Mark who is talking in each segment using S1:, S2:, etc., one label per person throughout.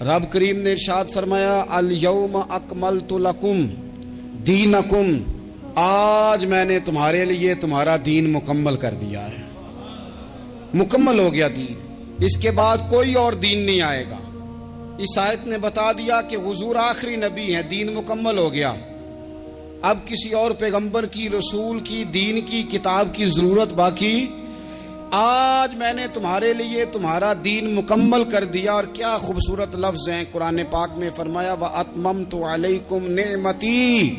S1: رب کریم نے ارشاد فرمایا الیوم اکملت لکم دینکم، آج میں نے تمہارے لیے تمہارا دین مکمل کر دیا ہے، مکمل ہو گیا دین، اس کے بعد کوئی اور دین نہیں آئے گا۔ اس آیت نے بتا دیا کہ حضور آخری نبی ہیں، دین مکمل ہو گیا، اب کسی اور پیغمبر کی، رسول کی، دین کی، کتاب کی ضرورت باقی۔ آج میں نے تمہارے لیے تمہارا دین مکمل کر دیا۔ اور کیا خوبصورت لفظ ہیں، قرآن پاک میں فرمایا وَأَتْمَمْتُ عَلَيْكُمْ نِعْمَتِي،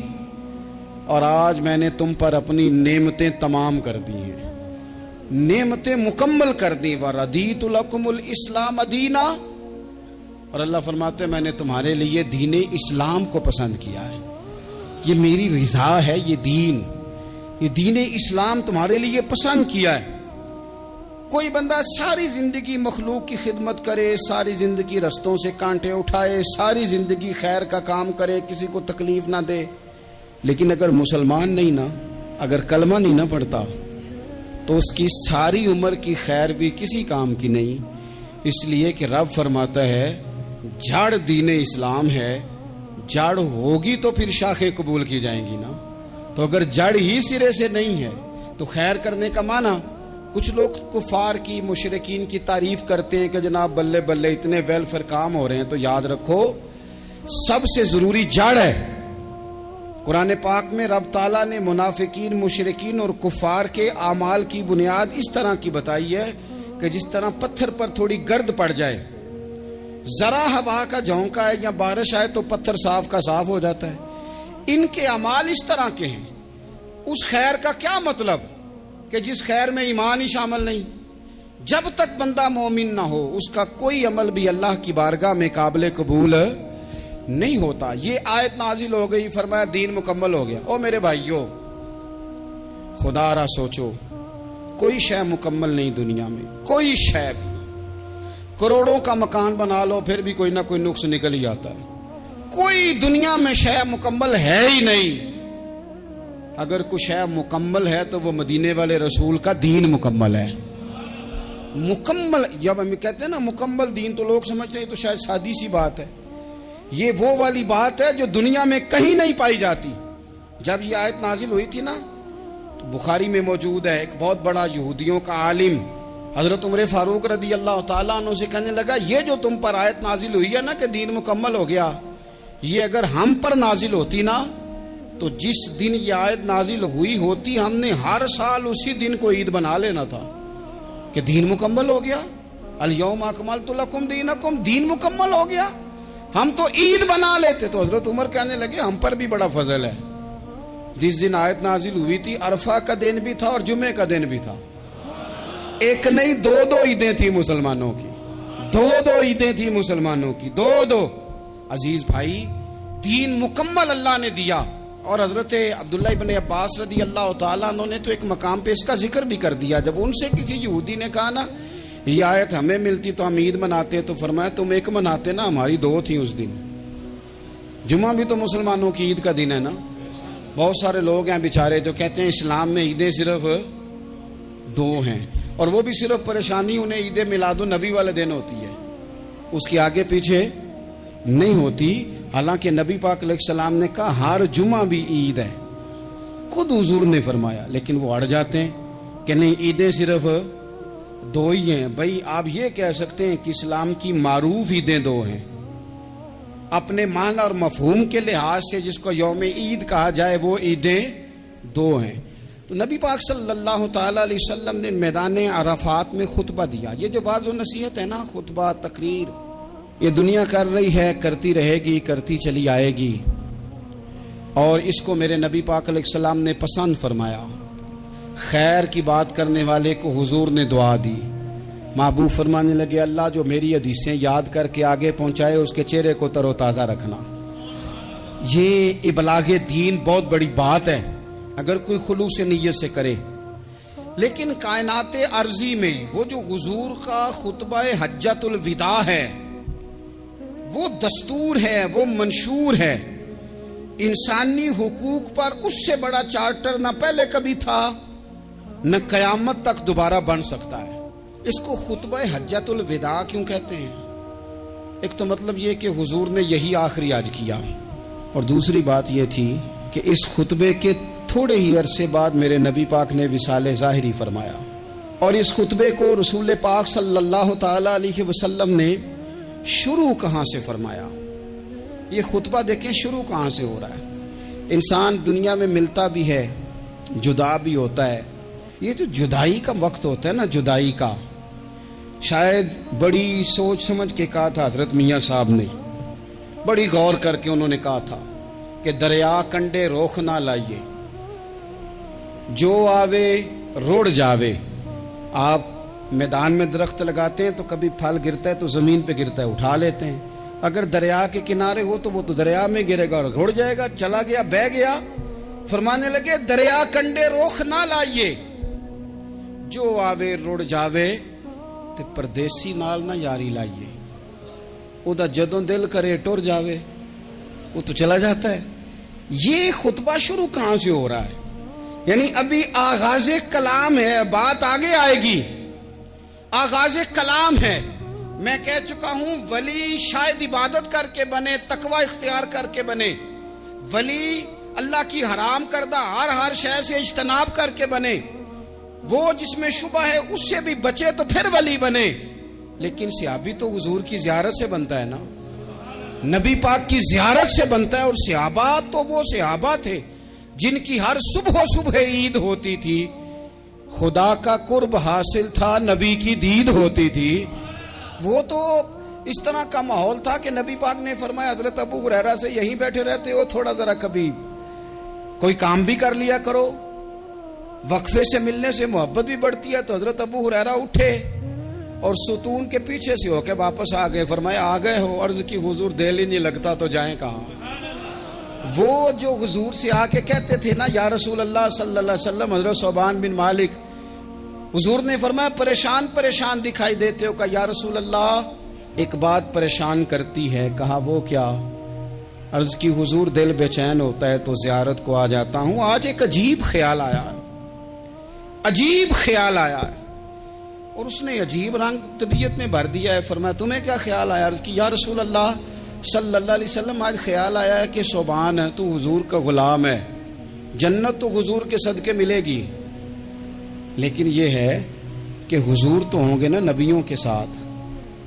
S1: اور آج میں نے تم پر اپنی نعمتیں تمام کر دی ہیں، نعمتیں مکمل کر دی۔ وَرَضِيتُ لَكُمُ الْإِسْلَامَ دِينًا، اور اللہ فرماتے ہیں میں نے تمہارے لیے دین اسلام کو پسند کیا ہے، یہ میری رضا ہے، یہ دین اسلام تمہارے لیے پسند کیا ہے۔ کوئی بندہ ساری زندگی مخلوق کی خدمت کرے، ساری زندگی رستوں سے کانٹے اٹھائے، ساری زندگی خیر کا کام کرے، کسی کو تکلیف نہ دے، لیکن اگر مسلمان نہیں نا، اگر کلمہ نہیں نہ پڑھتا، تو اس کی ساری عمر کی خیر بھی کسی کام کی نہیں۔ اس لیے کہ رب فرماتا ہے جڑ دین اسلام ہے، جڑ ہوگی تو پھر شاخیں قبول کی جائیں گی نا، تو اگر جڑ ہی سرے سے نہیں ہے تو خیر کرنے کا معنی۔ کچھ لوگ کفار کی، مشرکین کی تعریف کرتے ہیں کہ جناب بلے بلے اتنے ویلفیئر کام ہو رہے ہیں، تو یاد رکھو سب سے ضروری جڑ ہے۔ قرآن پاک میں رب تعالیٰ نے منافقین، مشرکین اور کفار کے اعمال کی بنیاد اس طرح کی بتائی ہے کہ جس طرح پتھر پر تھوڑی گرد پڑ جائے، ذرا ہوا کا جھونکا ہے یا بارش آئے تو پتھر صاف کا صاف ہو جاتا ہے۔ ان کے اعمال اس طرح کے ہیں۔ اس خیر کا کیا مطلب کہ جس خیر میں ایمان ہی شامل نہیں؟ جب تک بندہ مومن نہ ہو اس کا کوئی عمل بھی اللہ کی بارگاہ میں قابل قبول نہیں ہوتا۔ یہ آیت نازل ہو گئی، فرمایا دین مکمل ہو گیا۔ او میرے بھائیو، خدا را سوچو، کوئی شے مکمل نہیں دنیا میں، کوئی شے بھی۔ کروڑوں کا مکان بنا لو پھر بھی کوئی نہ کوئی نقص نکل ہی آتا ہے۔ کوئی دنیا میں شے مکمل ہے ہی نہیں۔ اگر کوئی شے مکمل ہے تو وہ مدینے والے رسول کا دین مکمل ہے۔ مکمل، جب ہم کہتے ہیں نا مکمل دین، تو لوگ سمجھتے ہیں تو شاید سادی سی بات ہے۔ یہ وہ والی بات ہے جو دنیا میں کہیں نہیں پائی جاتی۔ جب یہ آیت نازل ہوئی تھی نا، تو بخاری میں موجود ہے، ایک بہت بڑا یہودیوں کا عالم حضرت عمر فاروق رضی اللہ تعالیٰ عنہ سے کہنے لگا یہ جو تم پر آیت نازل ہوئی ہے نا کہ دین مکمل ہو گیا، یہ اگر ہم پر نازل ہوتی نا تو جس دن یہ آیت نازل ہوئی ہوتی ہم نے ہر سال اسی دن کو عید بنا لینا تھا کہ دین مکمل ہو گیا۔ الیوم اکملت لکم دینکم، دین مکمل ہو گیا، ہم تو عید بنا لیتے۔ تو حضرت عمر کہنے لگے ہم پر بھی بڑا فضل ہے، جس دن آیت نازل ہوئی تھی عرفہ کا دن بھی تھا اور جمعے کا دن بھی تھا، ایک نہیں دو عیدیں تھی مسلمانوں کی، دو عیدیں تھی مسلمانوں کی، دو۔ عزیز بھائی، دین مکمل اللہ نے دیا۔ اور حضرت عبداللہ ابن عباس رضی اللہ تعالیٰ عنہ نے تو ایک مقام پہ اس کا ذکر بھی کر دیا۔ جب ان سے کسی یہودی نے کہا نا یہ آیت ہمیں ملتی تو ہم عید مناتے، تو فرمایا تم ایک مناتے نا، ہماری دو تھیں اس دن۔ جمعہ بھی تو مسلمانوں کی عید کا دن ہے نا۔ بہت سارے لوگ ہیں بیچارے جو کہتے ہیں اسلام میں عیدیں صرف دو ہیں، اور وہ بھی صرف پریشانی انہیں عید میلاد النبی والے دن ہوتی ہے، اس کے آگے پیچھے نہیں ہوتی۔ حالانکہ نبی پاک علیہ السلام نے کہا ہر جمعہ بھی عید ہے، خود حضور نے فرمایا، لیکن وہ اڑ جاتے ہیں کہ نہیں عیدیں صرف دو ہی ہیں۔ بھائی آپ یہ کہہ سکتے ہیں کہ اسلام کی معروف عیدیں دو ہیں، اپنے معنی اور مفہوم کے لحاظ سے جس کو یوم عید کہا جائے وہ عیدیں دو ہیں۔ تو نبی پاک صلی اللہ تعالیٰ علیہ وسلم نے میدان عرفات میں خطبہ دیا۔ یہ جو واعظ و نصیحت ہے نا، خطبہ، تقریر، یہ دنیا کر رہی ہے، کرتی رہے گی، کرتی چلی آئے گی، اور اس کو میرے نبی پاک علیہ السلام نے پسند فرمایا۔ خیر کی بات کرنے والے کو حضور نے دعا دی۔ محبوب فرمانے لگے اللہ جو میری حدیثیں یاد کر کے آگے پہنچائے اس کے چہرے کو تر و تازہ رکھنا۔ یہ ابلاغ دین بہت بڑی بات ہے اگر کوئی خلوص نیت سے کرے۔ لیکن کائنات ارضی میں وہ جو حضور کا خطبہ حجۃ الوداع ہے، وہ دستور ہے، وہ منشور ہے۔ انسانی حقوق پر اس سے بڑا چارٹر نہ پہلے کبھی تھا نہ قیامت تک دوبارہ بن سکتا ہے۔ اس کو خطبہ حجۃ الوداع کیوں کہتے ہیں؟ ایک تو مطلب یہ کہ حضور نے یہی آخری آج کیا، اور دوسری بات یہ تھی کہ اس خطبے کے تھوڑے ہی عرصے بعد میرے نبی پاک نے وصال ظاہری فرمایا، اور اس خطبے کو رسول پاک صلی اللہ تعالی علیہ وسلم نے شروع کہاں سے فرمایا؟ یہ خطبہ دیکھیں شروع کہاں سے ہو رہا ہے۔ انسان دنیا میں ملتا بھی ہے، جدا بھی ہوتا ہے، یہ جو جدائی کا وقت ہوتا ہے نا، جدائی کا، شاید بڑی سوچ سمجھ کے کہا تھا حضرت میاں صاحب نے، بڑی غور کر کے انہوں نے کہا تھا کہ دریا کنڈے روخ نہ لائیے، جو آوے روڑ جاوے۔ آپ میدان میں درخت لگاتے ہیں تو کبھی پھل گرتا ہے تو زمین پہ گرتا ہے، اٹھا لیتے ہیں، اگر دریا کے کنارے ہو تو وہ تو دریا میں گرے گا اور روڑ جائے گا، چلا گیا، بہہ گیا۔ فرمانے لگے دریا کنڈے روخ نہ لائیے، جو آوے روڑ جاوے، تے پردیسی نال نہ یاری لائیے، او دا جدوں دل کرے ٹر جاوے، وہ تو چلا جاتا ہے۔ یہ خطبہ شروع کہاں سے ہو رہا ہے؟ یعنی ابھی آغاز کلام ہے، بات آگے آئے گی، آغاز کلام ہے۔ میں کہہ چکا ہوں ولی شاید عبادت کر کے بنے، تقوی اختیار کر کے بنے، ولی اللہ کی حرام کردہ ہر شے سے اجتناب کر کے بنے، وہ جس میں شبہ ہے اس سے بھی بچے تو پھر ولی بنے۔ لیکن صحابی تو حضور کی زیارت سے بنتا ہے نا، نبی پاک کی زیارت سے بنتا ہے، اور صحابہ تو وہ صحابہ تھے جن کی ہر صبح عید ہوتی تھی، خدا کا قرب حاصل تھا، نبی کی دید ہوتی تھی۔ وہ تو اس طرح کا ماحول تھا کہ نبی پاک نے فرمایا حضرت ابو ہریرہ سے یہیں بیٹھے رہتے ہو، تھوڑا ذرا کبھی کوئی کام بھی کر لیا کرو، وقفے سے ملنے سے محبت بھی بڑھتی ہے۔ تو حضرت ابو ہریرہ اٹھے اور ستون کے پیچھے سے ہو کے واپس آ گئے، فرمایا آ گئے ہو؟ عرض کی حضور دل ہی نہیں لگتا تو جائیں کہاں؟ وہ جو حضور سے آ کے کہتے تھے نا یا رسول اللہ صلی اللہ علیہ وسلم، حضرت صوبان بن مالک، حضور نے فرمایا پریشان دکھائی دیتے ہو، کہا یا رسول اللہ ایک بات پریشان کرتی ہے۔ کہا وہ کیا؟ عرض کی حضور دل بے چین ہوتا ہے تو زیارت کو آ جاتا ہوں، آج ایک عجیب خیال آیا ہے، اور اس نے عجیب رنگ طبیعت میں بھر دیا ہے۔ فرمایا تمہیں کیا خیال آیا؟ عرض کی یا رسول اللہ صلی اللہ علیہ وسلم آج خیال آیا ہے کہ صوبان ہے، تو حضور کا غلام ہے، جنت تو حضور کے صدقے ملے گی، لیکن یہ ہے کہ حضور تو ہوں گے نا نبیوں کے ساتھ،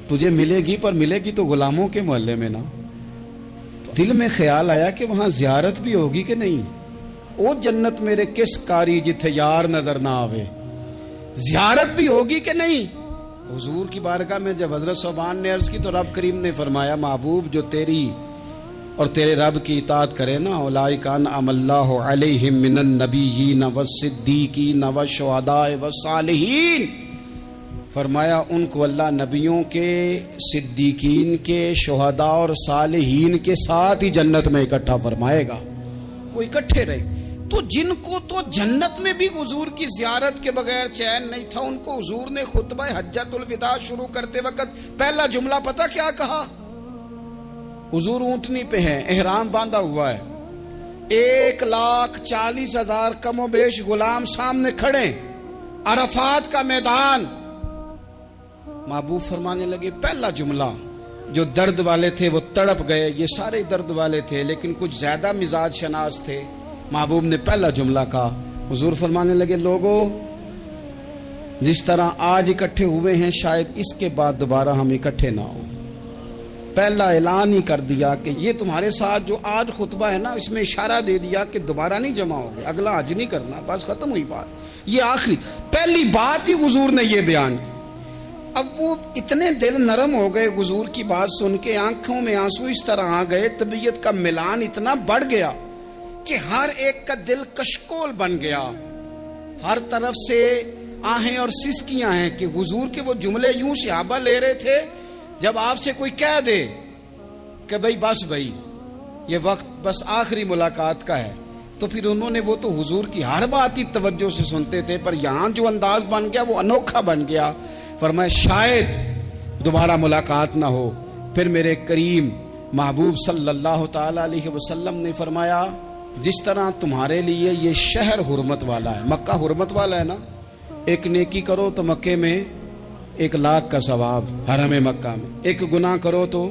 S1: تجھے ملے گی، پر ملے گی تو غلاموں کے محلے میں نا۔ تو دل میں خیال آیا کہ وہاں زیارت بھی ہوگی کہ نہیں؟ او جنت میرے کس کاری جتھے یار نظر نہ آوے، زیارت بھی ہوگی کہ نہیں؟ حضور کی بارگاہ میں جب حضرت صوبان نے عرض کی تو رب کریم نے فرمایا محبوب جو تیری اور تیرے رب کی اطاعت کرے نا، اولئک انعم اللہ علیہم من النبیین والصدیقین والشہداء والصالحین، فرمایا ان کو اللہ نبیوں کے، صدیقین کے، شہداء اور صالحین کے ساتھ ہی جنت میں اکٹھا فرمائے گا، وہ اکٹھے رہے۔ تو جن کو تو جنت میں بھی حضور کی زیارت کے بغیر چین نہیں تھا، ان کو حضور نے خطبہ حجۃ الوداع شروع کرتے وقت پہلا جملہ پتہ کیا کہا؟ حضور اونٹنی پہ ہیں، احرام باندھا ہوا ہے، 1,40,000 کم و بیش غلام سامنے کھڑے، عرفات کا میدان۔ محبوب فرمانے لگے پہلا جملہ، جو درد والے تھے وہ تڑپ گئے، یہ سارے درد والے تھے لیکن کچھ زیادہ مزاج شناس تھے۔ محبوب نے پہلا جملہ کہا، حضور فرمانے لگے لوگو جس طرح آج اکٹھے ہوئے ہیں شاید اس کے بعد دوبارہ ہم اکٹھے نہ ہوں۔ پہلا اعلان ہی کر دیا کہ یہ تمہارے ساتھ جو آج خطبہ ہے نا، اس میں اشارہ دے دیا کہ دوبارہ نہیں جمع ہوگے، اگلا حج نہیں کرنا، بس ختم ہوئی بات۔ یہ آخری پہلی بات ہی حضور نے یہ بیان کی۔ اب وہ اتنے دل نرم ہو گئے حضور کی بات سن کے، آنکھوں میں آنسو اس طرح آ گئے، طبیعت کا ملان اتنا بڑھ گیا کہ ہر ایک کا دل کشکول بن گیا، ہر طرف سے آہیں اور سسکیاں ہیں کہ حضور کے وہ جملے یوں صحابہ لے رہے تھے جب آپ سے کوئی کہہ دے کہ بھائی یہ وقت بس آخری ملاقات کا ہے، تو پھر انہوں نے وہ تو حضور کی ہر بات ہی توجہ سے سنتے تھے، پر یہاں جو انداز بن گیا وہ انوکھا بن گیا۔ فرمایا شاید دوبارہ ملاقات نہ ہو۔ پھر میرے کریم محبوب صلی اللہ تعالی علیہ وسلم نے فرمایا جس طرح تمہارے لیے یہ شہر حرمت والا ہے، مکہ حرمت والا ہے نا، ایک نیکی کرو تو مکے میں 1,00,000 کا ثواب، حرم مکہ میں ایک گناہ کرو تو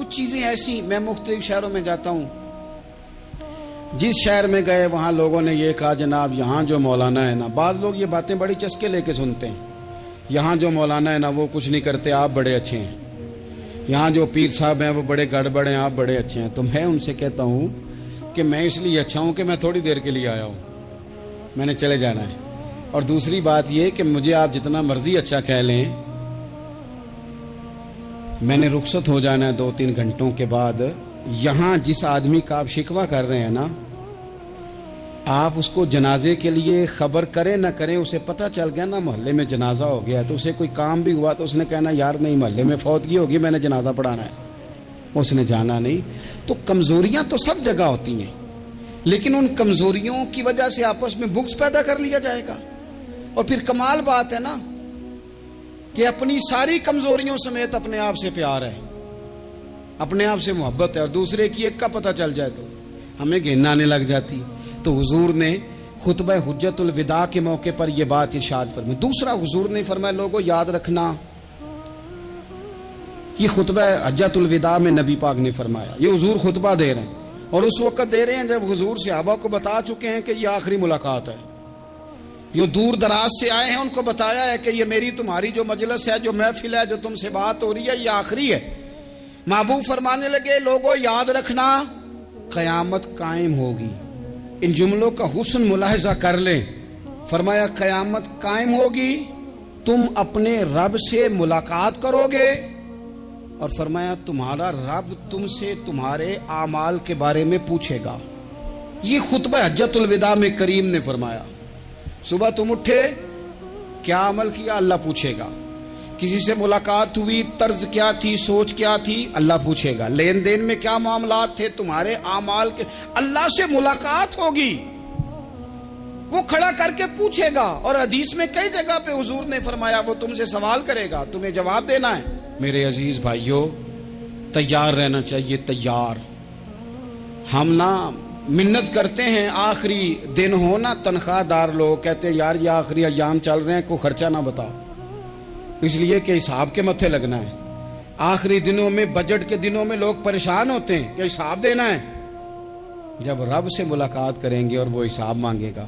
S1: کچھ چیزیں ایسی، میں مختلف شہروں میں جاتا ہوں، جس شہر میں گئے وہاں لوگوں نے یہ کہا جناب یہاں جو مولانا ہے نا، بعض لوگ یہ باتیں بڑی چسکے لے کے سنتے ہیں، یہاں جو مولانا ہے نا وہ کچھ نہیں کرتے، آپ بڑے اچھے ہیں، یہاں جو پیر صاحب ہیں وہ بڑے گڑبڑ ہیں، آپ بڑے اچھے ہیں۔ تو میں ان سے کہتا ہوں کہ میں اس لیے اچھا ہوں کہ میں تھوڑی دیر کے لیے آیا ہوں، میں نے چلے جانا ہے۔ اور دوسری بات یہ کہ مجھے آپ جتنا مرضی اچھا کہہ لیں، میں نے رخصت ہو جانا ہے 2-3 گھنٹوں کے بعد۔ یہاں جس آدمی کا آپ شکوہ کر رہے ہیں نا، آپ اس کو جنازے کے لیے خبر کریں نہ کریں، اسے پتہ چل گیا نا محلے میں جنازہ ہو گیا، تو اسے کوئی کام بھی ہوا تو اس نے کہنا یار نہیں محلے میں فوتگی ہوگی، میں نے جنازہ پڑھانا ہے، اس نے جانا نہیں۔ تو کمزوریاں تو سب جگہ ہوتی ہیں، لیکن ان کمزوریوں کی وجہ سے آپس میں بغض پیدا کر لیا جائے گا۔ اور پھر کمال بات ہے نا کہ اپنی ساری کمزوریوں سمیت اپنے آپ سے پیار ہے، اپنے آپ سے محبت ہے، اور دوسرے کی ایک کا پتہ چل جائے تو ہمیں گھن آنے لگ جاتی۔ تو حضور نے خطبہ حجت الوداع کے موقع پر یہ بات ارشاد فرمائی۔ دوسرا حضور نے فرمایا لوگوں یاد رکھنا، یہ خطبہ حجت الوداع میں نبی پاک نے فرمایا، یہ حضور خطبہ دے رہے ہیں، اور اس وقت دے رہے ہیں جب حضور صحابہ کو بتا چکے ہیں کہ یہ آخری ملاقات ہے، جو دور دراز سے آئے ہیں ان کو بتایا ہے کہ یہ میری تمہاری جو مجلس ہے، جو محفل ہے، جو تم سے بات ہو رہی ہے، یہ آخری ہے۔ محبوب فرمانے لگے لوگوں یاد رکھنا قیامت قائم ہوگی۔ ان جملوں کا حسن ملاحظہ کر لیں۔ فرمایا قیامت قائم ہوگی، تم اپنے رب سے ملاقات کرو گے، اور فرمایا تمہارا رب تم سے تمہارے اعمال کے بارے میں پوچھے گا۔ یہ خطبہ حجت الوداع میں کریم نے فرمایا، صبح تم اٹھے کیا عمل کیا، اللہ پوچھے گا۔ کسی سے ملاقات ہوئی، طرز کیا تھی، سوچ کیا تھی، اللہ پوچھے گا۔ لین دین میں کیا معاملات تھے، تمہارے اعمال کے، اللہ سے ملاقات ہوگی، وہ کھڑا کر کے پوچھے گا۔ اور حدیث میں کئی جگہ پہ حضور نے فرمایا وہ تم سے سوال کرے گا، تمہیں جواب دینا ہے۔ میرے عزیز بھائیوں، تیار رہنا چاہیے، تیار۔ ہم نا منت کرتے ہیں آخری دن ہو نا، تنخواہ دار لوگ کہتے ہیں یار یہ آخری ایام چل رہے ہیں، کوئی خرچہ نہ بتاؤ، اس لیے کہ حساب کے متھے لگنا ہے۔ آخری دنوں میں، بجٹ کے دنوں میں لوگ پریشان ہوتے ہیں کہ حساب دینا ہے۔ جب رب سے ملاقات کریں گے اور وہ حساب مانگے گا،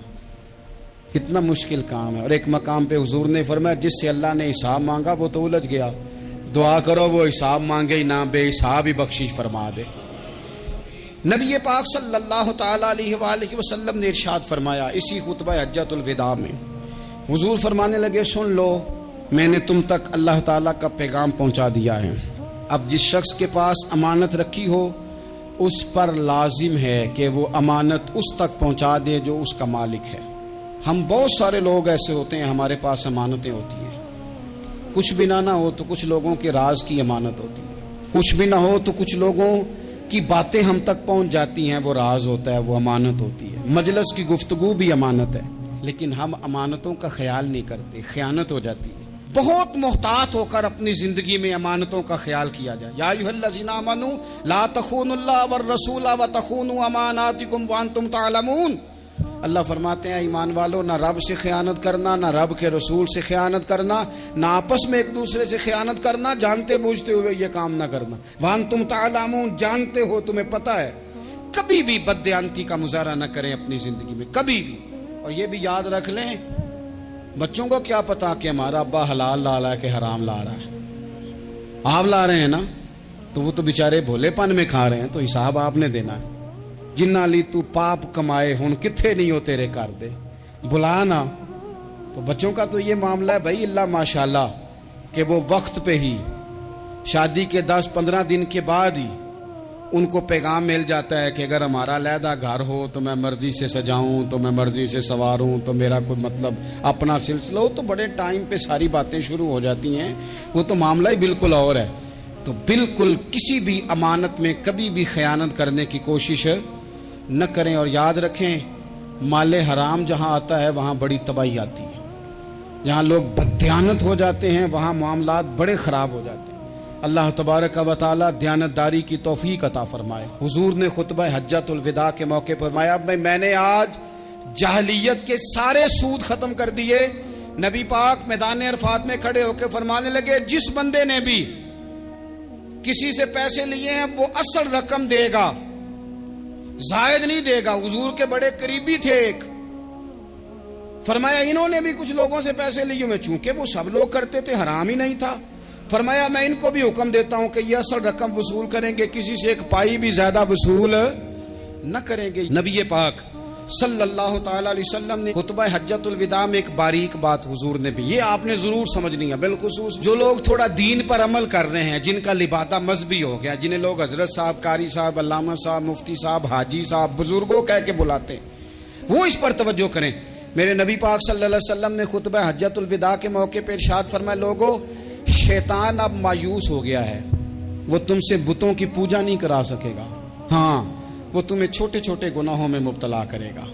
S1: کتنا مشکل کام ہے۔ اور ایک مقام پہ حضور نے فرمایا جس سے اللہ نے حساب مانگا وہ تو الجھ گیا، دعا کرو وہ حساب مانگے ہی نہ، بے حساب ہی بخشش فرما دے۔ نبی پاک صلی اللہ تعالی علیہ وآلہ وسلم نے ارشاد فرمایا اسی خطبہ حجت الوداع میں، حضور فرمانے لگے سن لو، میں نے تم تک اللہ تعالیٰ کا پیغام پہنچا دیا ہے۔ اب جس شخص کے پاس امانت رکھی ہو اس پر لازم ہے کہ وہ امانت اس تک پہنچا دے جو اس کا مالک ہے۔ ہم بہت سارے لوگ ایسے ہوتے ہیں، ہمارے پاس امانتیں ہوتی ہیں، کچھ بھی نہ ہو تو کچھ لوگوں کے راز کی امانت ہوتی ہے، کچھ بھی نہ ہو تو کچھ لوگوں کی باتیں ہم تک پہنچ جاتی ہیں، وہ راز ہوتا ہے، وہ امانت ہوتی ہے۔ مجلس کی گفتگو بھی امانت ہے، لیکن ہم امانتوں کا خیال نہیں کرتے، خیانت ہو جاتی ہے۔ بہت محتاط ہو کر اپنی زندگی میں امانتوں کا خیال کیا جائے۔ یا ایھا الذین آمنوا لا تخونوا اللہ والرسول وتخونوا اماناتکم وانتم تعلمون۔ اللہ فرماتے ہیں ایمان والو، نہ رب سے خیانت کرنا، نہ رب کے رسول سے خیانت کرنا، نہ آپس میں ایک دوسرے سے خیانت کرنا، جانتے بوجھتے ہوئے یہ کام نہ کرنا۔ وانتم تعلمون، جانتے ہو، تمہیں پتہ ہے۔ کبھی بھی بددیانتی کا مظاہرہ نہ کریں اپنی زندگی میں، کبھی بھی۔ اور یہ بھی یاد رکھ لیں، بچوں کو کیا پتا کہ ہمارا ابا حلال لا رہا ہے کہ حرام لا رہا ہے، آپ لا رہے ہیں نا، تو وہ تو بیچارے بھولے پن میں کھا رہے ہیں، تو حساب آپ نے دینا ہے۔ جنہ لی تو پاپ کمائے ہن کتھے نہیں ہو تیرے کر دے، بلا نا۔ تو بچوں کا تو یہ معاملہ ہے بھائی، اللہ ماشاءاللہ کہ وہ وقت پہ ہی، شادی کے 10-15 دن کے بعد ہی ان کو پیغام مل جاتا ہے کہ اگر ہمارا علیحدہ گھر ہو تو میں مرضی سے سجاؤں، تو میں مرضی سے سنواروں، تو میرا کوئی مطلب اپنا سلسلہ ہو، تو بڑے ٹائم پہ ساری باتیں شروع ہو جاتی ہیں، وہ تو معاملہ ہی بالکل اور ہے۔ تو بالکل کسی بھی امانت میں کبھی بھی خیانت کرنے کی کوشش نہ کریں، اور یاد رکھیں مال حرام جہاں آتا ہے وہاں بڑی تباہی آتی ہے، جہاں لوگ بددیانت ہو جاتے ہیں وہاں معاملات بڑے خراب ہو جاتے ہیں۔ اللہ تبارک و تعالی دیانتداری کی توفیق عطا فرمائے۔ حضور نے خطبہ حجت الوداع کے موقع پر فرمایا میں نے آج جاہلیت کے سارے سود ختم کر دیے۔ نبی پاک میدان عرفات میں کھڑے ہو کے فرمانے لگے جس بندے نے بھی کسی سے پیسے لیے ہیں وہ اصل رقم دے گا، زائد نہیں دے گا۔ حضور کے بڑے قریبی تھے ایک، فرمایا انہوں نے بھی کچھ لوگوں سے پیسے لیے ہوئے، چونکہ وہ سب لوگ کرتے تھے، حرام ہی نہیں تھا۔ فرمایا میں ان کو بھی حکم دیتا ہوں کہ یہ اصل رقم وصول کریں گے، کسی سے ایک پائی بھی زیادہ وصول نہ کریں گے۔ نبی پاک صلی اللہ تعالی علیہ وسلم نے خطبہ حجۃ الوداع میں ایک باریک بات حضور نے بھی، یہ آپ نے ضرور سمجھنی ہے، بالخصوص جو لوگ تھوڑا دین پر عمل کر رہے ہیں، جن کا لبادہ مذہبی ہو گیا، جنہیں لوگ حضرت صاحب، قاری صاحب، علامہ صاحب، مفتی صاحب، حاجی صاحب، بزرگوں کہہ کے بلاتے ہیں، وہ اس پر توجہ کریں۔ میرے نبی پاک صلی اللہ علیہ وسلم نے خطبہ حجۃ الوداع کے موقع پہ ارشاد فرمایا، لوگو شیطان اب مایوس ہو گیا ہے، وہ تم سے بتوں کی پوجا نہیں کرا سکے گا، ہاں وہ تمہیں چھوٹے چھوٹے گناہوں میں مبتلا کرے گا،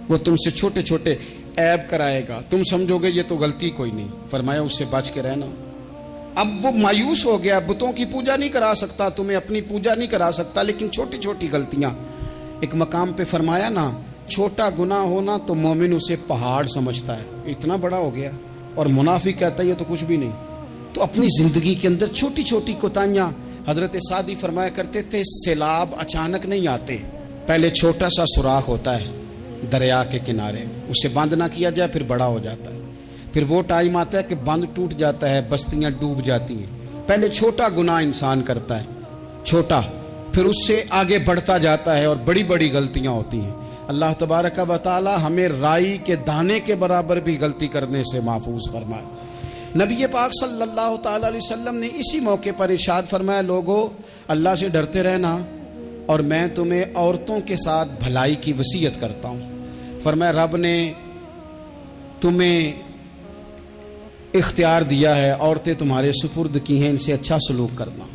S1: وہ تم سے چھوٹے چھوٹے عیب کرائے گا، تم سمجھو گے یہ تو غلطی کوئی نہیں، فرمایا اس سے بچ کے رہنا۔ اب وہ مایوس ہو گیا، بتوں کی پوجا نہیں کرا سکتا، تمہیں اپنی پوجا نہیں کرا سکتا، لیکن چھوٹی چھوٹی غلطیاں، ایک مقام پہ فرمایا نا، چھوٹا گناہ ہونا تو مومن اسے پہاڑ سمجھتا ہے، اتنا بڑا ہو گیا، اور منافق کہتا ہے یہ تو کچھ بھی نہیں۔ تو اپنی زندگی کے اندر چھوٹی چھوٹی کوتاہیاں، حضرت سعدی فرمایا کرتے تھے سیلاب اچانک نہیں آتے، پہلے چھوٹا سا سوراخ ہوتا ہے دریا کے کنارے، اسے بند نہ کیا جائے پھر بڑا ہو جاتا ہے، پھر وہ ٹائم آتا ہے کہ بند ٹوٹ جاتا ہے، بستیاں ڈوب جاتی ہیں۔ پہلے چھوٹا گناہ انسان کرتا ہے، چھوٹا، پھر اس سے آگے بڑھتا جاتا ہے اور بڑی بڑی غلطیاں ہوتی ہیں۔ اللہ تبارک و تعالی ہمیں رائی کے دانے کے برابر بھی غلطی کرنے سے محفوظ فرمائے۔ نبی پاک صلی اللہ تعالی علیہ وسلم نے اسی موقع پر ارشاد فرمایا، لوگو اللہ سے ڈرتے رہنا، اور میں تمہیں عورتوں کے ساتھ بھلائی کی وصیت کرتا ہوں۔ فرمایا رب نے تمہیں اختیار دیا ہے، عورتیں تمہارے سپرد کی ہیں، ان سے اچھا سلوک کرنا۔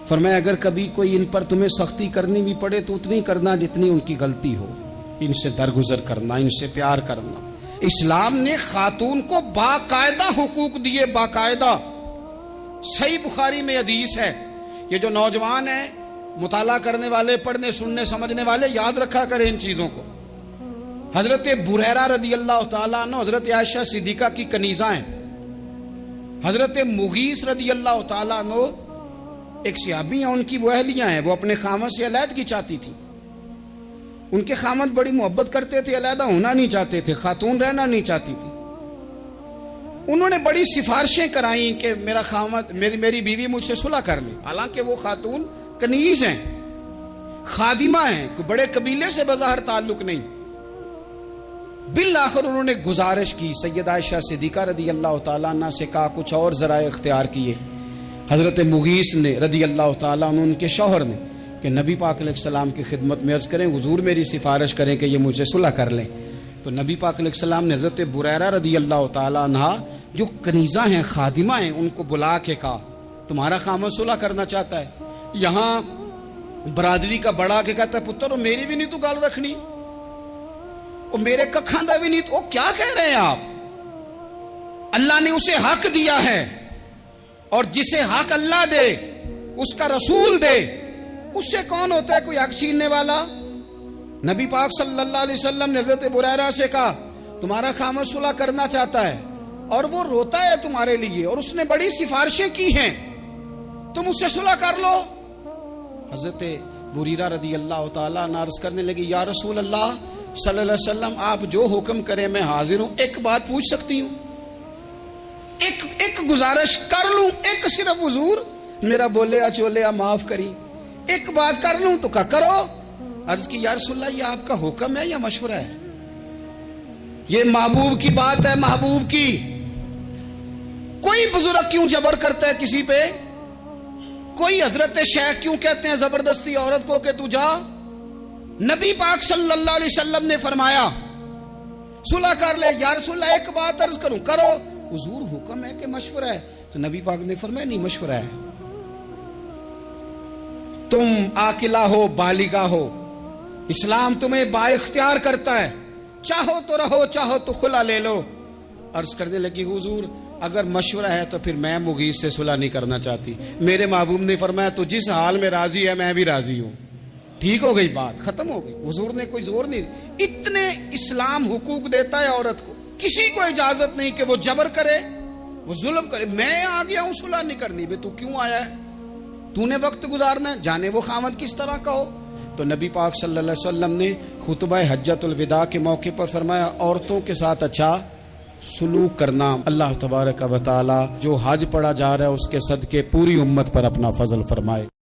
S1: فرمایا اگر کبھی کوئی ان پر تمہیں سختی کرنی بھی پڑے تو اتنی کرنا جتنی ان کی غلطی ہو، ان سے درگزر کرنا، ان سے پیار کرنا۔ اسلام نے خاتون کو باقاعدہ حقوق دیے، باقاعدہ۔ صحیح بخاری میں حدیث ہے، یہ جو نوجوان ہیں، مطالعہ کرنے والے، پڑھنے سننے سمجھنے والے، یاد رکھا کریں ان چیزوں کو۔ حضرت بریرہ رضی اللہ تعالیٰ عنہ حضرت عائشہ صدیقہ کی کنیزہ ہیں، حضرت مغیث رضی اللہ تعالیٰ عنہ ایک صحابی ہیں، ان کی وہ اہلیہ ہیں، وہ اپنے خامد سے علیحدگی چاہتی تھی، ان کے خامد بڑی محبت کرتے تھے، علیحدہ ہونا نہیں چاہتے تھے، خاتون رہنا نہیں چاہتی تھی۔ انہوں نے بڑی سفارشیں کرائیں کہ میرا خامد، میری بیوی مجھ سے صلح کر لے، حالانکہ وہ خاتون کنیز ہیں، خادمہ ہیں، کوئی بڑے قبیلے سے بظاہر تعلق نہیں۔ بالآخر انہوں نے گزارش کی، سیدہ عائشہ صدیقہ رضی اللہ تعالیٰ عنہ سے کہا، کچھ اور ذرائع اختیار کیے۔ حضرت مغیث نے رضی اللہ تعالیٰ عنہ، ان کے شوہر نے، کہ نبی پاک علیہ السلام کی خدمت میں عرض کریں، حضور میری سفارش کریں کہ یہ مجھے صلح کر لیں۔ تو نبی پاک علیہ السلام نے حضرت بریرہ رضی اللہ تعالیٰ عنہ جو کنیزہ ہیں، خادمہ ہیں، ان کو بلا کے کہا تمہارا خامد صلح کرنا چاہتا ہے۔ یہاں برادری کا بڑا کے کہتا ہے، پتر میری بھی نہیں تو گال رکھنی، اور میرے ککھاں دا بھی نہیں تو، کیا کہہ رہے ہیں آپ؟ اللہ نے اسے حق دیا ہے، اور جسے حق اللہ دے اس کا رسول دے، اس سے کون ہوتا ہے کوئی حق چھیننے والا؟ نبی پاک صلی اللہ علیہ وسلم نے حضرت بریرہ سے کہا تمہارا خامد صلح کرنا چاہتا ہے اور وہ روتا ہے تمہارے لیے، اور اس نے بڑی سفارشیں کی ہیں، تم اس سے صلح کر لو۔ حضرت بریرہ رضی اللہ تعالیٰ عنہ عرض کرنے لگی، یا رسول اللہ صلی اللہ علیہ وسلم آپ جو حکم کریں میں حاضر ہوں، ایک بات پوچھ سکتی ہوں؟ ایک گزارش کر لوں؟ ایک صرف حضور میرا بولیا چولیا معاف کری، ایک بات کر لوں؟ تو کہا کرو۔ عرض کی یا رسول اللہ یہ آپ کا حکم ہے یا مشورہ ہے؟ یہ محبوب کی بات ہے، محبوب کی۔ کوئی بزرگ کیوں جبر کرتا ہے کسی پہ؟ کوئی حضرت شیخ کیوں کہتے ہیں زبردستی عورت کو کہ تو جا؟ نبی پاک صلی اللہ علیہ وسلم نے فرمایا صلح کر لے۔ یا رسول اللہ ایک بات عرض کروں؟ کرو۔ حضور حکم ہے کہ مشورہ ہے؟ تو نبی پاک نے فرمایا نہیں، مشورہ ہے۔ تم عاقلہ ہو، بالغہ ہو، اسلام تمہیں با اختیار کرتا ہے، چاہو تو رہو، چاہو تو خلا لے لو۔ عرض کرنے لگی حضور اگر مشورہ ہے تو پھر میں مغیث سے صلح نہیں کرنا چاہتی۔ میرے محبوب نے فرمایا تو جس حال میں راضی ہے میں بھی راضی ہوں۔ ٹھیک ہو گئی بات، ختم ہو گئی۔ حضور نے کوئی زور نہیں، اتنے اسلام حقوق دیتا ہے عورت کو، کسی کو اجازت نہیں کہ وہ جبر کرے، وہ ظلم کرے۔ میں آ گیا ہوں صلح نہیں کرنی، بے تو کیوں آیا ہے؟ تو نے وقت گزارنا ہے، جانے وہ خاوند کس طرح کا ہو۔ تو نبی پاک صلی اللہ علیہ وسلم نے خطبہ حجۃ الوداع کے موقع پر فرمایا عورتوں کے ساتھ اچھا سلوک کرنا۔ اللہ تبارک و تعالی جو حج پڑھا جا رہا ہے اس کے صدقے پوری امت پر اپنا فضل فرمائے۔